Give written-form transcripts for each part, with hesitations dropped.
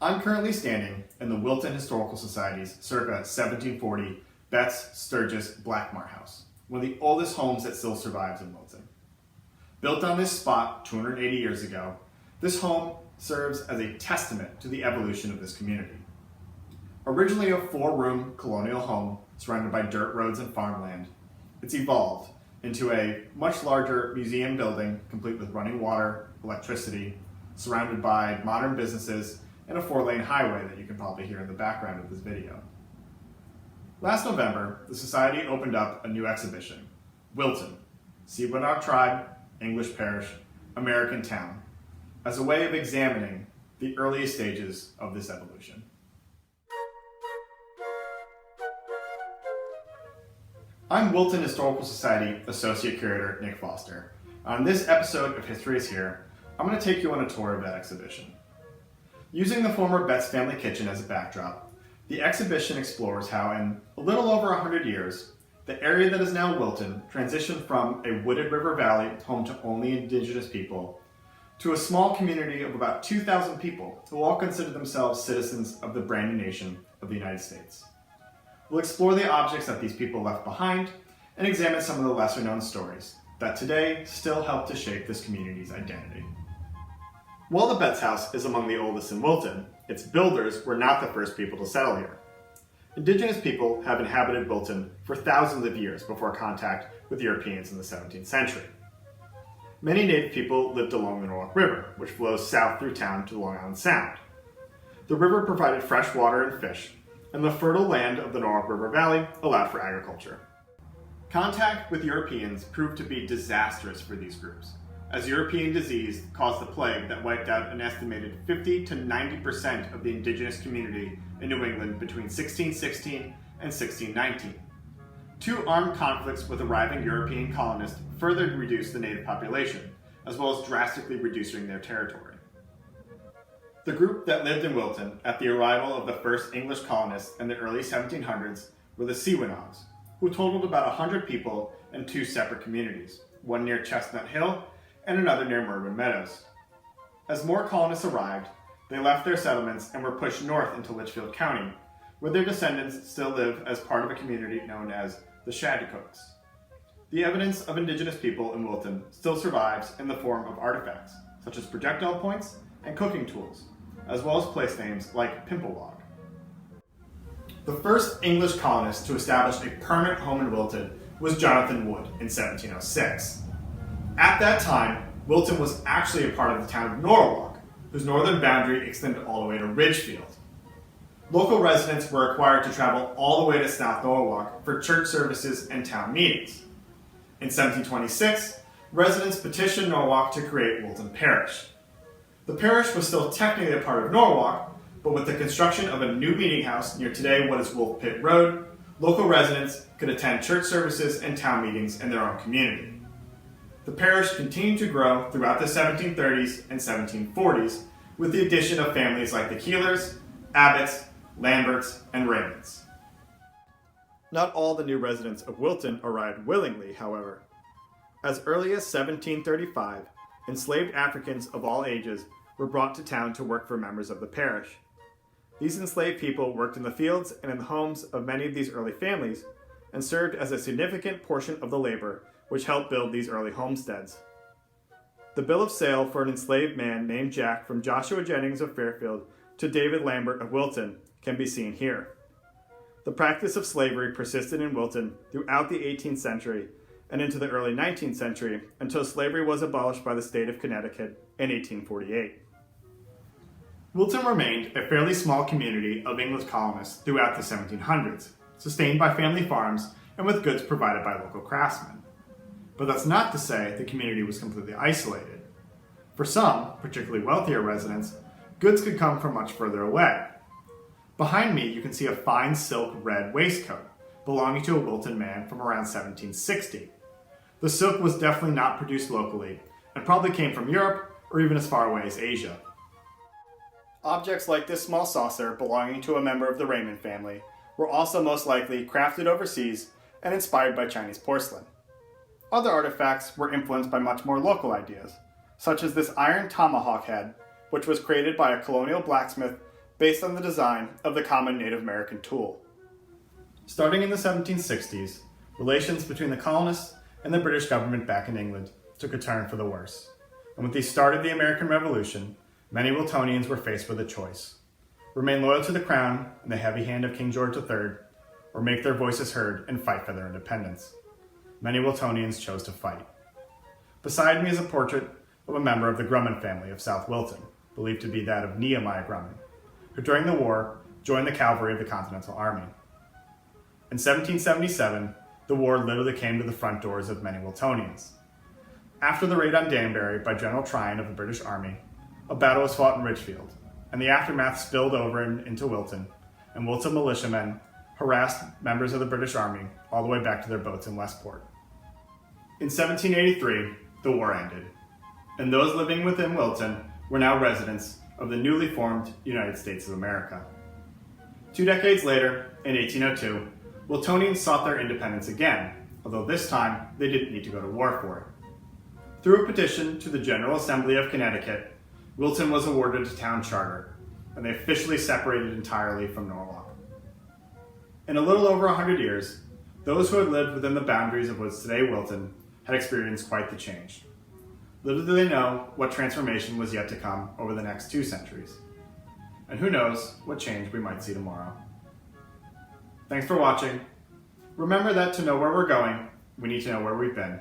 I'm currently standing in the Wilton Historical Society's circa 1740 Betts Sturgis Blackmar House, one of the oldest homes that still survives in Wilton. Built on this spot 280 years ago, this home serves as a testament to the evolution of this community. Originally a 4-room colonial home surrounded by dirt roads and farmland, it's evolved into a much larger museum building complete with running water, electricity, surrounded by modern businesses, and a 4-lane highway that you can probably hear in the background of this video. Last November, the Society opened up a new exhibition, Wilton, Siwanog Tribe, English Parish, American Town, as a way of examining the earliest stages of this evolution. I'm Wilton Historical Society Associate Curator Nick Foster. On this episode of History is Here, I'm going to take you on a tour of that exhibition. Using the former Betts family kitchen as a backdrop, the exhibition explores how in a little over 100 years, the area that is now Wilton transitioned from a wooded river valley home to only indigenous people to a small community of about 2,000 people who all consider themselves citizens of the brand new nation of the United States. We'll explore the objects that these people left behind and examine some of the lesser known stories that today still help to shape this community's identity. While the Betts house is among the oldest in Wilton, its builders were not the first people to settle here. Indigenous people have inhabited Wilton for thousands of years before contact with Europeans in the 17th century. Many native people lived along the Norwalk River, which flows south through town to Long Island Sound. The river provided fresh water and fish, and the fertile land of the Norwalk River Valley allowed for agriculture. Contact with Europeans proved to be disastrous for these groups, as European disease caused the plague that wiped out an estimated 50 to 90% of the indigenous community in New England between 1616 and 1619. 2 armed conflicts with arriving European colonists further reduced the native population, as well as drastically reducing their territory. The group that lived in Wilton at the arrival of the first English colonists in the early 1700s were the Siwanogs, who totaled about 100 people in 2 separate communities, one near Chestnut Hill and another near Merwin Meadows. As more colonists arrived, they left their settlements and were pushed north into Litchfield County, where their descendants still live as part of a community known as the Schaghticokes. The evidence of indigenous people in Wilton still survives in the form of artifacts, such as projectile points and cooking tools, as well as place names like Pimplewog. The first English colonist to establish a permanent home in Wilton was Jonathan Wood in 1706. At that time, Wilton was actually a part of the town of Norwalk, whose northern boundary extended all the way to Ridgefield. Local residents were required to travel all the way to South Norwalk for church services and town meetings. In 1726, residents petitioned Norwalk to create Wilton Parish. The parish was still technically a part of Norwalk, but with the construction of a new meeting house near today what is Wolf Pit Road, local residents could attend church services and town meetings in their own community. The parish continued to grow throughout the 1730s and 1740s with the addition of families like the Keelers, Abbotts, Lamberts, and Raymonds. Not all the new residents of Wilton arrived willingly, however. As early as 1735, enslaved Africans of all ages were brought to town to work for members of the parish. These enslaved people worked in the fields and in the homes of many of these early families and served as a significant portion of the labor which helped build these early homesteads. The bill of sale for an enslaved man named Jack from Joshua Jennings of Fairfield to David Lambert of Wilton can be seen here. The practice of slavery persisted in Wilton throughout the 18th century and into the early 19th century until slavery was abolished by the state of Connecticut in 1848. Wilton remained a fairly small community of English colonists throughout the 1700s, sustained by family farms and with goods provided by local craftsmen. But that's not to say the community was completely isolated. For some, particularly wealthier residents, goods could come from much further away. Behind me, you can see a fine silk red waistcoat belonging to a Wilton man from around 1760. The silk was definitely not produced locally and probably came from Europe or even as far away as Asia. Objects like this small saucer belonging to a member of the Raymond family were also most likely crafted overseas and inspired by Chinese porcelain. Other artifacts were influenced by much more local ideas, such as this iron tomahawk head, which was created by a colonial blacksmith based on the design of the common Native American tool. Starting in the 1760s, relations between the colonists and the British government back in England took a turn for the worse. And with the start of the American Revolution, many Wiltonians were faced with a choice: remain loyal to the crown and the heavy hand of King George III, or make their voices heard and fight for their independence. Many Wiltonians chose to fight. Beside me is a portrait of a member of the Grumman family of South Wilton, believed to be that of Nehemiah Grumman, who during the war joined the cavalry of the Continental Army. In 1777, the war literally came to the front doors of many Wiltonians. After the raid on Danbury by General Tryon of the British Army, a battle was fought in Richfield, and the aftermath spilled over into Wilton, and Wilton militiamen harassed members of the British Army all the way back to their boats in Westport. In 1783, the war ended, and those living within Wilton were now residents of the newly formed United States of America. 2 decades later, in 1802, Wiltonians sought their independence again, although this time they didn't need to go to war for it. Through a petition to the General Assembly of Connecticut, Wilton was awarded a town charter, and they officially separated entirely from Norwalk. In a little over 100 years, those who had lived within the boundaries of what's today Wilton had experienced quite the change. Little do they know what transformation was yet to come over the next 2 centuries. And who knows what change we might see tomorrow. Thanks for watching. Remember that to know where we're going, we need to know where we've been.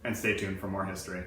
And stay tuned for more history.